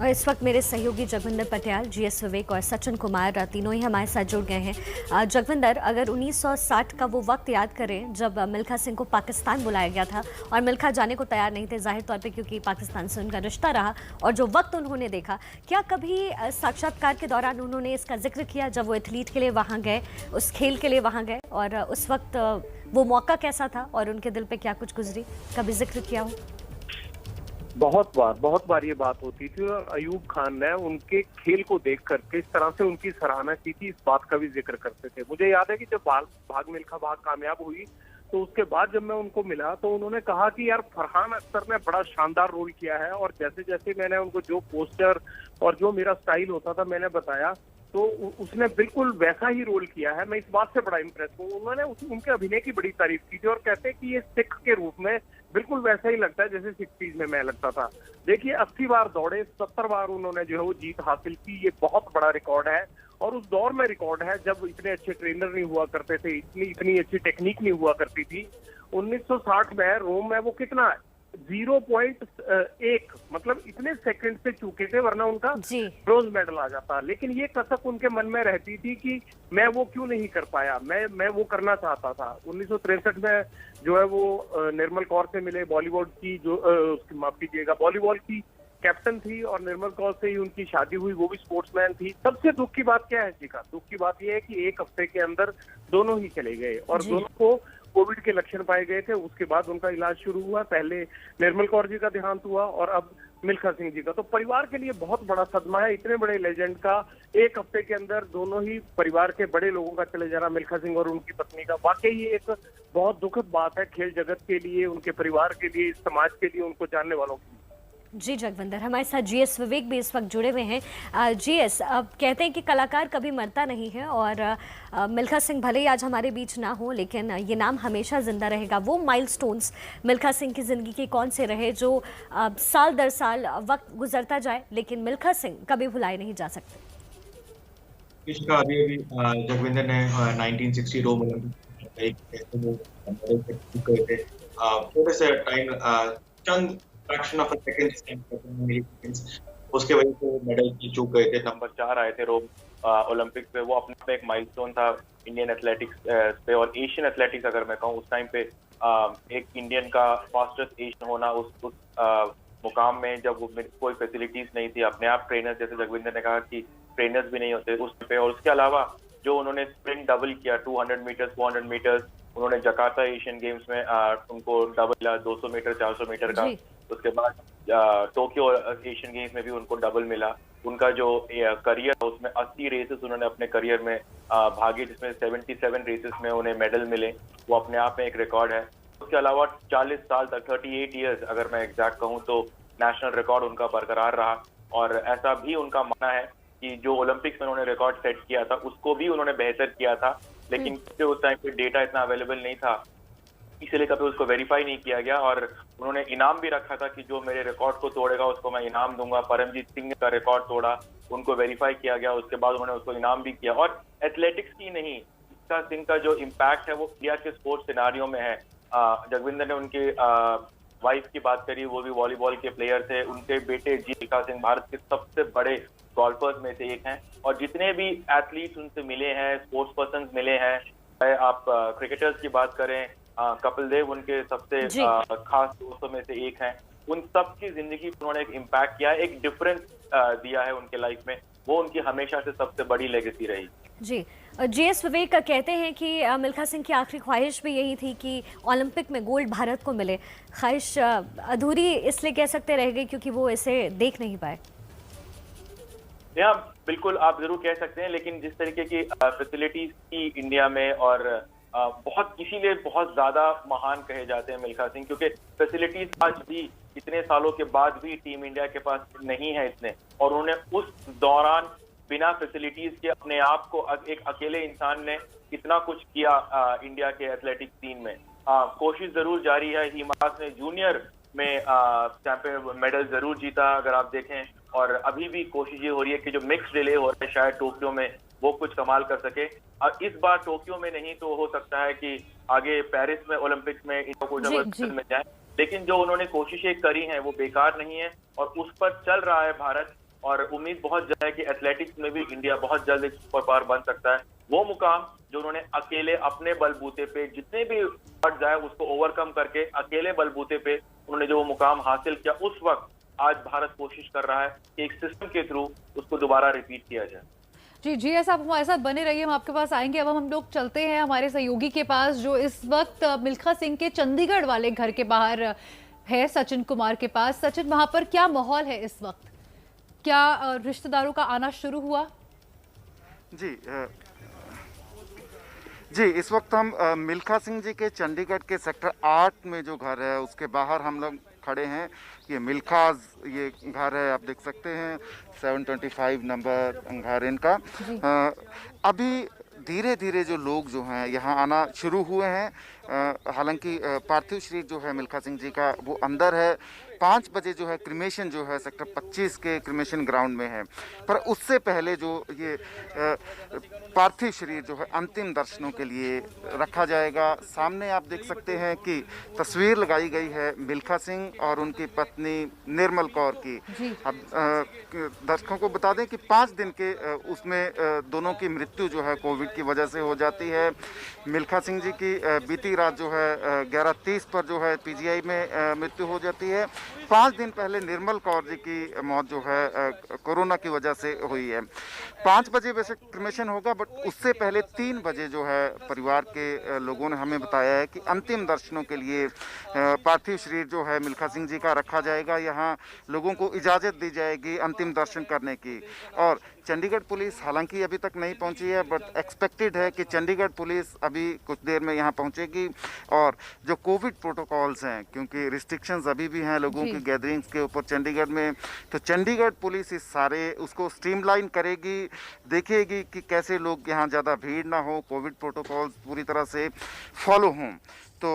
और इस वक्त मेरे सहयोगी जगविंदर पटियाल, जीएस विवेक और सचिन कुमार तीनों ही हमारे साथ जुड़ गए हैं। जगविंदर, अगर 1960 का वो वक्त याद करें जब मिल्खा सिंह को पाकिस्तान बुलाया गया था और मिल्खा जाने को तैयार नहीं थे, जाहिर तौर पे क्योंकि पाकिस्तान से उनका रिश्ता रहा, और जो वक्त उन्होंने देखा, क्या कभी साक्षात्कार के दौरान उन्होंने इसका जिक्र किया जब वो एथलीट के लिए वहाँ गए, उस खेल के लिए वहाँ गए, और उस वक्त वो मौका कैसा था और उनके दिल पे क्या कुछ गुजरी, कभी जिक्र किया हो? बहुत बार ये बात होती थी और अयूब खान ने उनके खेल को देख कर किस तरह से उनकी सराहना की थी, इस बात का भी जिक्र करते थे। मुझे याद है कि जब भाग मिल्खा भाग कामयाब हुई तो उसके बाद जब मैं उनको मिला तो उन्होंने कहा कि यार फरहान अख्तर ने बड़ा शानदार रोल किया है, और जैसे जैसे मैंने उनको जो पोस्टर और जो मेरा स्टाइल होता था मैंने बताया तो उसने बिल्कुल वैसा ही रोल किया है। मैं इस बात से बड़ा इम्प्रेस हूँ। उन्होंने उनके अभिनय की बड़ी तारीफ की थी और कहते हैं कि ये सिख के रूप में बिल्कुल वैसा ही लगता है जैसे 60s में मैं लगता था। देखिए 80 बार दौड़े, 70 बार उन्होंने जो है वो जीत हासिल की, ये बहुत बड़ा रिकॉर्ड है। और उस दौर में रिकॉर्ड है जब इतने अच्छे ट्रेनर नहीं हुआ करते थे, इतनी अच्छी टेक्निक नहीं हुआ करती थी। 1960 में रोम में वो कितना 0.1 मतलब इतने सेकंड से चूके थे, वरना उनका ब्रोंज मेडल आ जाता। लेकिन ये कसक उनके मन में रहती थी कि मैं वो क्यों नहीं कर पाया, मैं वो करना चाहता था। 1963 में जो है वो निर्मल कौर से मिले, बॉलीवुड की जो माफ कीजिएगा वॉलीबॉल की कैप्टन थी, और निर्मल कौर से ही उनकी शादी हुई, वो भी स्पोर्ट्समैन थी। सबसे दुख की बात क्या है जी का, दुख की बात यह है कि एक हफ्ते के अंदर दोनों ही चले गए और दोनों को कोविड के लक्षण पाए गए थे। उसके बाद उनका इलाज शुरू हुआ, पहले निर्मल कौर जी का देहांत हुआ और अब मिल्खा सिंह जी का। तो परिवार के लिए बहुत बड़ा सदमा है, इतने बड़े लेजेंड का एक हफ्ते के अंदर दोनों ही परिवार के बड़े लोगों का चले जाना, मिल्खा सिंह और उनकी पत्नी का। वाकई ये एक बहुत दुखद बात है खेल जगत के लिए, उनके परिवार के लिए, समाज के लिए, उनको जानने वालों के लिए। जी जगविंदर, हमारे साथ जीएस विवेक भी इस वक्त जुड़े हुए हैं। जीएस, अब कहते हैं कि कलाकार कभी मरता नहीं है, और मिल्खा सिंह भले ही आज हमारे बीच ना हो, लेकिन ये नाम हमेशा जिंदा रहेगा। वो माइलस्टोन्स मिल्खा सिंह की ज़िंदगी के कौन से रहे जो साल दर साल वक्त गुजरता जाए, लेकिन मिल्खा सिंह कभी भुलाए नहीं जा सकते। इसका अभी जगविंदर ने 1960 रोम ओलंपिक गए थे, थोड़े से time, Chand fraction of a second उसके वजह से मेडल की चूक गए थे। नंबर 4 आए थे रोम ओलंपिक पे, वो अपने पे एक माइलस्टोन था इंडियन एथलेटिक्स पे और एशियन एथलेटिक्स अगर मैं कहूँ। उस टाइम पे एक इंडियन का फास्टेस्ट एशियन होना उस मुकाम में, जब कोई फैसिलिटीज नहीं थी, अपने आप ट्रेनर्स, जैसे जगविंदर ने कहा कि ट्रेनर्स भी नहीं होते उस पे। और उसके अलावा जो उन्होंने स्प्रिंट डबल किया 200 मीटर्स 400 मीटर्स, उन्होंने जकार्ता एशियन गेम्स में उनको डबल मिला 200 मीटर 400 मीटर का। उसके बाद टोक्यो एशियन गेम्स में भी उनको डबल मिला। उनका जो करियर उसमें 80 रेसेस उन्होंने अपने करियर में भागे, जिसमें 77 रेसेस में उन्हें मेडल मिले, वो अपने आप में एक रिकॉर्ड है। उसके अलावा 40 साल तक 38 ईयर्स अगर मैं एग्जैक्ट कहूँ तो नेशनल रिकॉर्ड उनका बरकरार रहा। और ऐसा भी उनका मानना है कि जो ओलंपिक्स में उन्होंने रिकॉर्ड सेट किया था उसको भी उन्होंने बेहतर किया था, लेकिन उस टाइम पे डेटा इतना अवेलेबल नहीं था, इसलिए कभी उसको वेरीफाई नहीं किया गया। और उन्होंने इनाम भी रखा था कि जो मेरे रिकॉर्ड को तोड़ेगा उसको मैं इनाम दूंगा। परमजीत सिंह ने का रिकॉर्ड तोड़ा, उनको वेरीफाई किया गया, उसके बाद उन्होंने उसको इनाम भी किया। और एथलेटिक्स की नहीं, मिल्खा सिंह का जो इम्पैक्ट है वो इंडिया के स्पोर्ट्स सिनारियो में है। जगविंदर ने उनके वाइफ की बात करी, वो भी वॉलीबॉल के प्लेयर थे। उनके बेटे जी मिल्खा सिंह भारत के सबसे बड़े गोल्फर्स में से एक हैं, और जितने भी एथलीट्स उनसे मिले हैं, स्पोर्ट्स पर्सन मिले हैं, चाहे आप क्रिकेटर्स की बात करें, कपिल देव उनके सबसे खास दोस्तों में से एक हैं। उन सब की जिंदगी पर उन्होंने एक इम्पैक्ट किया, एक डिफरेंस दिया है उनके लाइफ में, वो उनकी हमेशा से सबसे बड़ी लेगेसी रही। जी, जीएस विवेक कहते हैं कि मिल्खा सिंह की आखिरी ख्वाहिश भी यही थी कि ओलंपिक में गोल्ड भारत को मिले। ख्वाहिश अधूरी इसलिए कह सकते रह गई क्योंकि वो इसे देख नहीं पाए। बिल्कुल आप जरूर कह सकते हैं, लेकिन जिस तरीके की फैसिलिटीज की इंडिया में, और बहुत इसीलिए बहुत ज्यादा महान कहे जाते हैं मिल्खा सिंह, क्योंकि फैसिलिटीज आज भी इतने सालों के बाद भी टीम इंडिया के पास नहीं है इतने, और उन्होंने उस दौरान बिना फैसिलिटीज के अपने आप को एक अकेले इंसान ने इतना कुछ किया इंडिया के एथलेटिक्स टीम में। कोशिश जरूर जारी है। हिमादास ने जूनियर में चैंपियन मेडल जरूर जीता अगर आप देखें, और अभी भी कोशिश ये हो रही है कि जो मिक्स रिले हो रहा है शायद टोक्यो में वो कुछ कमाल कर सके। इस बार टोक्यो में नहीं तो हो सकता है कि आगे पेरिस में ओलंपिक्स में इनको कुछ में जाए, लेकिन जो उन्होंने कोशिशें करी हैं वो बेकार नहीं है, और उस पर चल रहा है भारत। और उम्मीद बहुत ज्यादा है कि एथलेटिक्स में भी इंडिया बहुत जल्द एक सुपर पावर बन सकता है। वो मुकाम जो उन्होंने अकेले अपने बलबूते पे जितने भी ऑड्स आए उसको ओवरकम करके अकेले बलबूते पे उन्होंने जो वो मुकाम हासिल किया, उस वक्त आज भारत कोशिश कर रहा है कि एक सिस्टम के थ्रू उसको दोबारा रिपीट किया जाए। जी जी, ऐसा आप हमारे साथ बने रहिए, हम आपके पास आएंगे। अब हम लोग चलते हैं हमारे सहयोगी के पास जो इस वक्त मिल्खा सिंह के चंडीगढ़ वाले घर के बाहर है, सचिन कुमार के पास। सचिन, वहां पर क्या माहौल है इस वक्त? क्या रिश्तेदारों का आना शुरू हुआ? जी, इस वक्त हम मिल्खा सिंह जी के चंडीगढ़ के सेक्टर 8 में जो घर है उसके बाहर हम लोग खड़े हैं। ये मिल्खाज ये घर है, आप देख सकते हैं 725 नंबर घर इनका। अभी धीरे धीरे जो लोग जो हैं यहाँ आना शुरू हुए हैं। हालांकि पार्थिव शरीर जो है मिल्खा सिंह जी का वो अंदर है। 5 बजे जो है क्रिमेशन जो है सेक्टर 25 के क्रिमेशन ग्राउंड में है, पर उससे पहले जो ये पार्थिव शरीर जो है अंतिम दर्शनों के लिए रखा जाएगा। सामने आप देख सकते हैं कि तस्वीर लगाई गई है मिल्खा सिंह और उनकी पत्नी निर्मल कौर की। अब दर्शकों को बता दें कि 5 दिन के उसमें दोनों की मृत्यु जो है कोविड की वजह से हो जाती है। मिल्खा सिंह जी की बीती रात जो है 11:30 पर जो है पीजीआई में मृत्यु हो जाती है। 5 दिन पहले निर्मल कौर जी की मौत जो है कोरोना की वजह से हुई है। 5 बजे वैसे क्रिमेशन होगा, बट उससे पहले 3 बजे जो है परिवार के लोगों ने हमें बताया है कि अंतिम दर्शनों के लिए पार्थिव शरीर जो है मिल्खा सिंह जी का रखा जाएगा। यहाँ लोगों को इजाज़त दी जाएगी अंतिम दर्शन करने की। और चंडीगढ़ पुलिस हालांकि अभी तक नहीं पहुंची है, बट एक्सपेक्टेड है कि चंडीगढ़ पुलिस अभी कुछ देर में यहाँ पहुंचेगी। और जो कोविड प्रोटोकॉल्स हैं, क्योंकि रिस्ट्रिक्शंस अभी भी हैं लोगों की गैदरिंग्स के ऊपर चंडीगढ़ में, तो चंडीगढ़ पुलिस इस सारे उसको स्ट्रीमलाइन करेगी, देखेगी कि कैसे लोग यहाँ ज़्यादा भीड़ ना हो, कोविड प्रोटोकॉल्स पूरी तरह से फॉलो हों। तो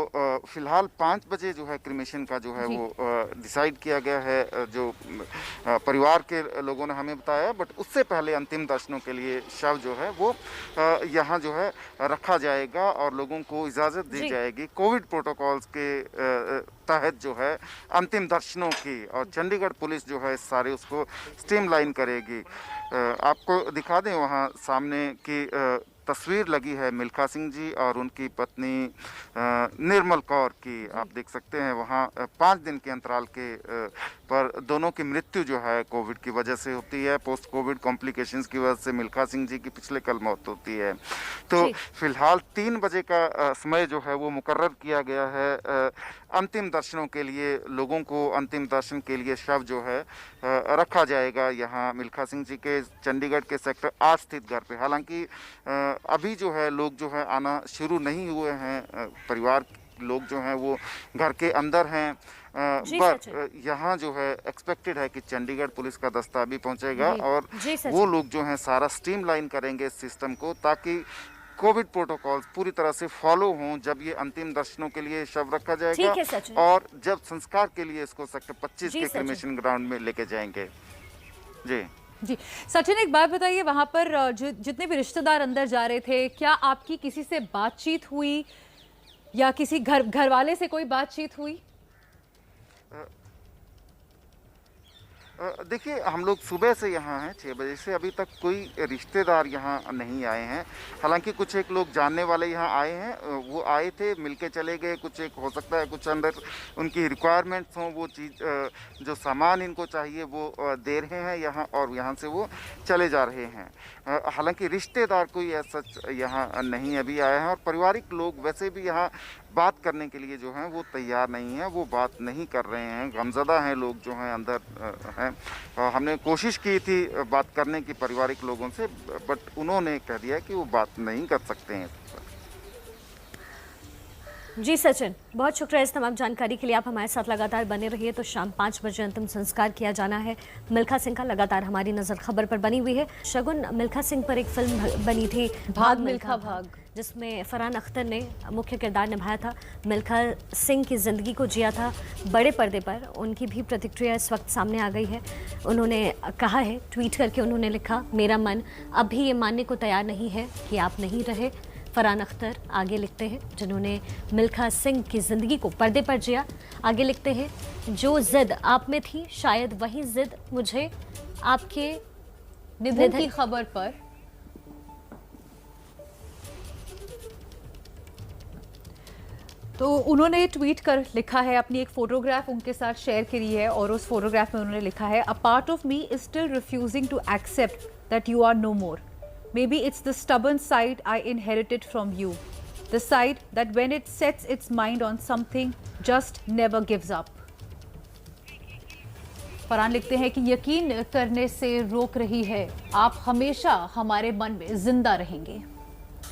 फिलहाल 5 बजे जो है क्रिमेशन का जो है वो डिसाइड किया गया है, जो परिवार के लोगों ने हमें बताया। बट उससे पहले अंतिम दर्शनों के लिए शव जो है वो यहाँ जो है रखा जाएगा और लोगों को इजाज़त दी जाएगी कोविड प्रोटोकॉल्स के तहत जो है अंतिम दर्शनों की। और चंडीगढ़ पुलिस जो है सारे उसको स्ट्रीमलाइन करेगी। आपको दिखा दें वहाँ सामने की तस्वीर लगी है मिल्खा सिंह जी और उनकी पत्नी निर्मल कौर की। आप देख सकते हैं वहाँ 5 दिन के अंतराल के पर दोनों की मृत्यु जो है कोविड की वजह से होती है। पोस्ट कोविड कॉम्प्लिकेशंस की वजह से मिल्खा सिंह जी की पिछले कल मौत होती है। तो फिलहाल 3 बजे का समय जो है वो मुकर्रर किया गया है अंतिम दर्शनों के लिए। लोगों को अंतिम दर्शन के लिए शव जो है रखा जाएगा यहाँ मिल्खा सिंह जी के चंडीगढ़ के सेक्टर 8 स्थित घर पे। हालांकि अभी जो है लोग जो है आना शुरू नहीं हुए हैं, परिवार लोग जो हैं वो घर के अंदर हैं। पर यहाँ जो है एक्सपेक्टेड है कि चंडीगढ़ पुलिस का दस्ता भी पहुँचेगा और वो लोग जो हैं सारा स्ट्रीमलाइन करेंगे इस सिस्टम को, ताकि कोविड प्रोटोकॉल्स पूरी तरह से फॉलो हों जब ये अंतिम दर्शनों के लिए शव रखा जाएगा और जब संस्कार के लिए इसको सेक्टर 25 के क्रिमेशन ग्राउंड में लेके जाएंगे। जी सचिन, एक बात बताइए, वहां पर जितने भी रिश्तेदार अंदर जा रहे थे, क्या आपकी किसी से बातचीत हुई या किसी घर वाले से कोई बातचीत हुई? देखिए, हम लोग सुबह से यहाँ हैं 6 बजे से, अभी तक कोई रिश्तेदार यहाँ नहीं आए हैं। हालांकि कुछ एक लोग जानने वाले यहाँ आए हैं, वो आए थे मिलके चले गए। कुछ एक हो सकता है कुछ अंदर उनकी रिक्वायरमेंट्स हों, वो चीज़ जो सामान इनको चाहिए वो दे रहे हैं यहाँ और यहाँ से वो चले जा रहे हैं। हालांकि रिश्तेदार कोई ऐसा यहाँ नहीं अभी आया है और पारिवारिक लोग वैसे भी यहाँ बात करने के लिए जो हैं वो तैयार नहीं हैं, वो बात नहीं कर रहे हैं। गमज़दा हैं लोग जो हैं अंदर हैं। हमने कोशिश की थी बात करने की पारिवारिक लोगों से, बट उन्होंने कह दिया कि वो बात नहीं कर सकते हैं। जी सचिन, बहुत शुक्रिया इस तमाम जानकारी के लिए। आप हमारे साथ लगातार बने रहिए। तो शाम 5 बजे अंतिम संस्कार किया जाना है मिल्खा सिंह का। लगातार हमारी नज़र खबर पर बनी हुई है। शगुन, मिल्खा सिंह पर एक फिल्म बनी थी भाग मिल्खा भाग, जिसमें फरहान अख्तर ने मुख्य किरदार निभाया था। मिल्खा सिंह की ज़िंदगी को जिया था बड़े पर्दे पर। उनकी भी प्रतिक्रिया इस वक्त सामने आ गई है। उन्होंने कहा है, ट्वीट करके उन्होंने लिखा, मेरा मन अब भी ये मानने को तैयार नहीं है कि आप नहीं रहे। फरहान अख्तर आगे लिखते हैं, जिन्होंने मिल्खा सिंह की ज़िंदगी को पर्दे पर जिया। आगे लिखते हैं, जो जिद आप में थी शायद वही जिद मुझे आपके निधन की खबर पर तो उन्होंने ट्वीट कर लिखा है, अपनी एक फोटोग्राफ उनके साथ शेयर करी है और उस फोटोग्राफ में उन्होंने लिखा है, a part of me is still refusing to accept that you are no more. Maybe it's the stubborn side I inherited from you. The side that when it sets its mind on something just never gives up. Farhan लिखते हैं कि यकीन करने से रोक रही है, आप हमेशा हमारे मन में जिंदा रहेंगे।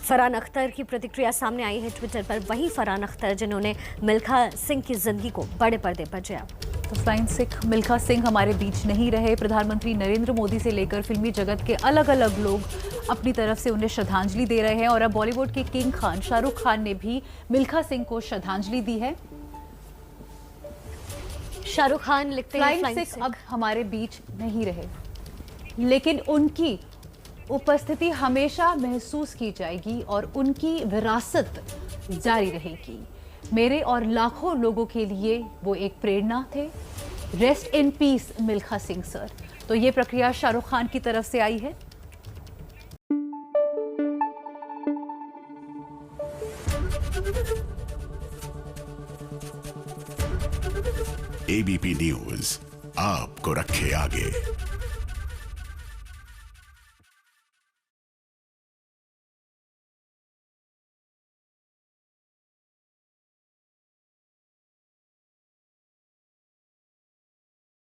फरहान अख्तर की प्रतिक्रिया सामने आई है ट्विटर पर, वही फरहान अख्तर जिन्होंने मिल्खा सिंह की जिंदगी को बड़े पर्दे पर जिया। तो फ्लाइंग सिख मिल्खा सिंह हमारे बीच नहीं रहे। प्रधानमंत्री नरेंद्र मोदी से लेकर फिल्मी जगत के अलग अलग लोग अपनी तरफ से उन्हें श्रद्धांजलि दे रहे हैं और अब बॉलीवुड के किंग खान शाहरुख खान ने भी मिल्खा सिंह को श्रद्धांजलि दी है। शाहरुख खान लिखते हैं, फ्लाइंग सिख अब हमारे बीच नहीं रहे, लेकिन उनकी उपस्थिति हमेशा महसूस की जाएगी और उनकी विरासत जारी रहेगी। मेरे और लाखों लोगों के लिए वो एक प्रेरणा थे। Rest in peace Milkha Singh sir. तो ये प्रक्रिया शाहरुख खान की तरफ से आई है। एबीपी न्यूज आपको रखे आगे।